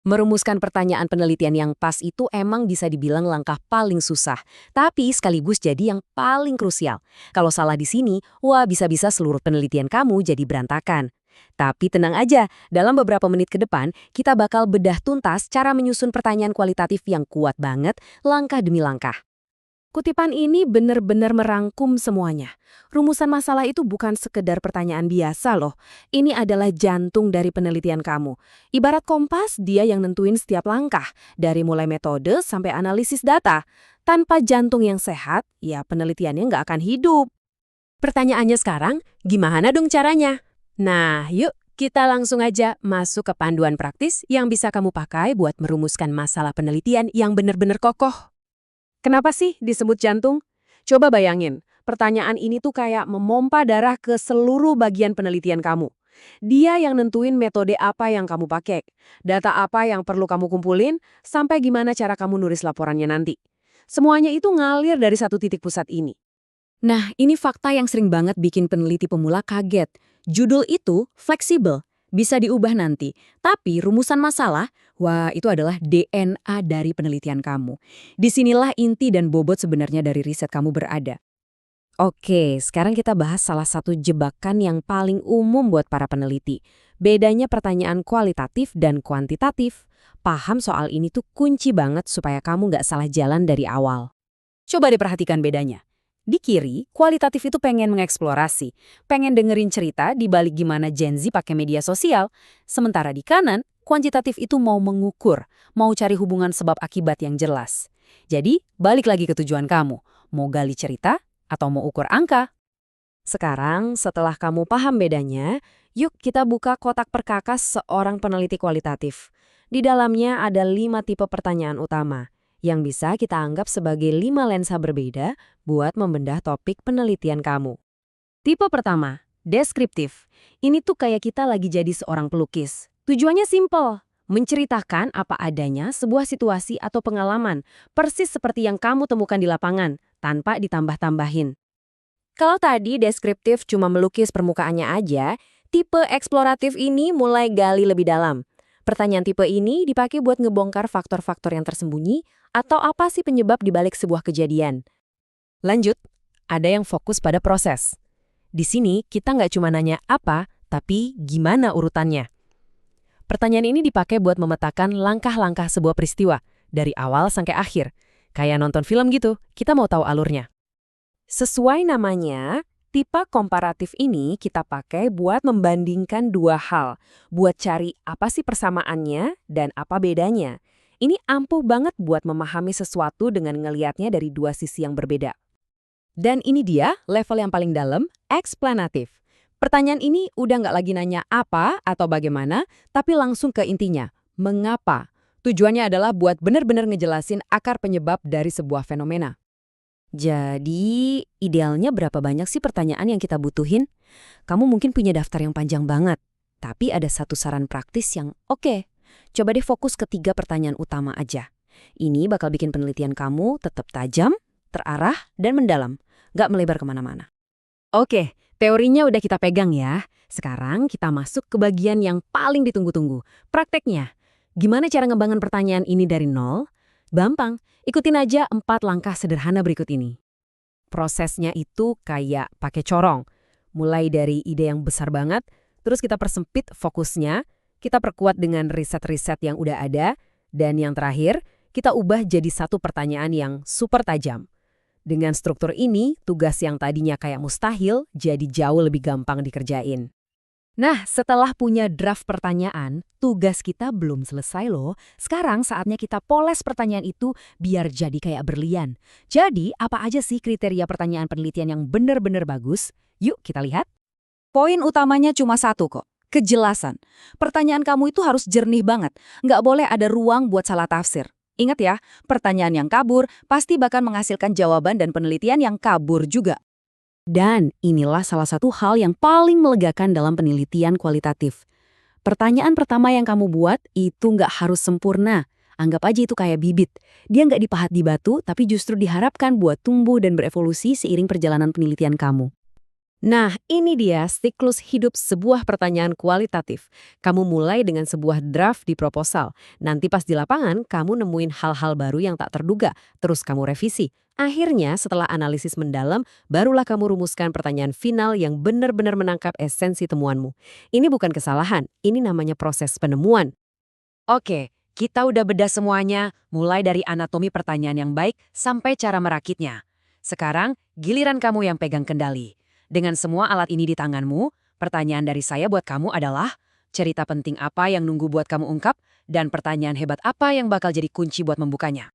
Merumuskan pertanyaan penelitian yang pas itu emang bisa dibilang langkah paling susah, tapi sekaligus jadi yang paling krusial. Kalau salah di sini, wah bisa-bisa seluruh penelitian kamu jadi berantakan. Tapi tenang aja, dalam beberapa menit ke depan, kita bakal bedah tuntas cara menyusun pertanyaan kualitatif yang kuat banget, langkah demi langkah. Kutipan ini benar-benar merangkum semuanya. Rumusan masalah itu bukan sekedar pertanyaan biasa loh. Ini adalah jantung dari penelitian kamu. Ibarat kompas, dia yang nentuin setiap langkah, dari mulai metode sampai analisis data. Tanpa jantung yang sehat, ya penelitiannya nggak akan hidup. Pertanyaannya sekarang, gimana dong caranya? Nah, yuk kita langsung aja masuk ke panduan praktis yang bisa kamu pakai buat merumuskan masalah penelitian yang benar-benar kokoh. Kenapa sih disebut jantung? Coba bayangin, pertanyaan ini tuh kayak memompa darah ke seluruh bagian penelitian kamu. Dia yang nentuin metode apa yang kamu pakai, data apa yang perlu kamu kumpulin, sampai gimana cara kamu nulis laporannya nanti. Semuanya itu ngalir dari satu titik pusat ini. Nah, ini fakta yang sering banget bikin peneliti pemula kaget. Judul itu fleksibel, bisa diubah nanti. Tapi rumusan masalah, wah itu adalah DNA dari penelitian kamu. Disinilah inti dan bobot sebenarnya dari riset kamu berada. Oke, sekarang kita bahas salah satu jebakan yang paling umum buat para peneliti. Bedanya pertanyaan kualitatif dan kuantitatif. Paham soal ini tuh kunci banget supaya kamu nggak salah jalan dari awal. Coba diperhatikan bedanya. Di kiri, kualitatif itu pengen mengeksplorasi, pengen dengerin cerita di balik gimana Gen Z pakai media sosial. Sementara di kanan, kuantitatif itu mau mengukur, mau cari hubungan sebab akibat yang jelas. Jadi, balik lagi ke tujuan kamu, mau gali cerita atau mau ukur angka. Sekarang, setelah kamu paham bedanya, yuk kita buka kotak perkakas seorang peneliti kualitatif. Di dalamnya ada 5 tipe pertanyaan utama yang bisa kita anggap sebagai 5 lensa berbeda buat membedah topik penelitian kamu. Tipe pertama, deskriptif. Ini tuh kayak kita lagi jadi seorang pelukis. Tujuannya simple, menceritakan apa adanya sebuah situasi atau pengalaman, persis seperti yang kamu temukan di lapangan, tanpa ditambah-tambahin. Kalau tadi deskriptif cuma melukis permukaannya aja, tipe eksploratif ini mulai gali lebih dalam. Pertanyaan tipe ini dipakai buat ngebongkar faktor-faktor yang tersembunyi atau apa sih penyebab dibalik sebuah kejadian. Lanjut, ada yang fokus pada proses. Di sini kita nggak cuma nanya apa, tapi gimana urutannya. Pertanyaan ini dipakai buat memetakan langkah-langkah sebuah peristiwa, dari awal sampai akhir. Kayak nonton film gitu, kita mau tahu alurnya. Sesuai namanya, tipe komparatif ini kita pakai buat membandingkan dua hal, buat cari apa sih persamaannya dan apa bedanya. Ini ampuh banget buat memahami sesuatu dengan ngelihatnya dari dua sisi yang berbeda. Dan ini dia level yang paling dalam, eksplanatif. Pertanyaan ini udah nggak lagi nanya apa atau bagaimana, tapi langsung ke intinya, mengapa. Tujuannya adalah buat benar-benar ngejelasin akar penyebab dari sebuah fenomena. Jadi, idealnya berapa banyak sih pertanyaan yang kita butuhin? Kamu mungkin punya daftar yang panjang banget, tapi ada satu saran praktis yang oke. Coba deh fokus ke 3 pertanyaan utama aja. Ini bakal bikin penelitian kamu tetap tajam, terarah, dan mendalam, nggak melebar kemana-mana. Oke, teorinya udah kita pegang ya. Sekarang kita masuk ke bagian yang paling ditunggu-tunggu, prakteknya. Gimana cara ngebangun pertanyaan ini dari nol? Gampang, ikutin aja 4 langkah sederhana berikut ini. Prosesnya itu kayak pakai corong. Mulai dari ide yang besar banget, terus kita persempit fokusnya, kita perkuat dengan riset-riset yang udah ada, dan yang terakhir, kita ubah jadi satu pertanyaan yang super tajam. Dengan struktur ini, tugas yang tadinya kayak mustahil jadi jauh lebih gampang dikerjain. Nah, setelah punya draft pertanyaan, tugas kita belum selesai loh. Sekarang saatnya kita poles pertanyaan itu biar jadi kayak berlian. Jadi, apa aja sih kriteria pertanyaan penelitian yang benar-benar bagus? Yuk kita lihat. Poin utamanya cuma satu kok, kejelasan. Pertanyaan kamu itu harus jernih banget, nggak boleh ada ruang buat salah tafsir. Ingat ya, pertanyaan yang kabur pasti bakal menghasilkan jawaban dan penelitian yang kabur juga. Dan inilah salah satu hal yang paling melegakan dalam penelitian kualitatif. Pertanyaan pertama yang kamu buat itu nggak harus sempurna. Anggap aja itu kayak bibit. Dia nggak dipahat di batu, tapi justru diharapkan buat tumbuh dan berevolusi seiring perjalanan penelitian kamu. Nah, ini dia siklus hidup sebuah pertanyaan kualitatif. Kamu mulai dengan sebuah draft di proposal. Nanti pas di lapangan, kamu nemuin hal-hal baru yang tak terduga. Terus kamu revisi. Akhirnya, setelah analisis mendalam, barulah kamu rumuskan pertanyaan final yang benar-benar menangkap esensi temuanmu. Ini bukan kesalahan, ini namanya proses penemuan. Oke, kita udah bedah semuanya, mulai dari anatomi pertanyaan yang baik sampai cara merakitnya. Sekarang, giliran kamu yang pegang kendali. Dengan semua alat ini di tanganmu, pertanyaan dari saya buat kamu adalah, cerita penting apa yang nunggu buat kamu ungkap, dan pertanyaan hebat apa yang bakal jadi kunci buat membukanya.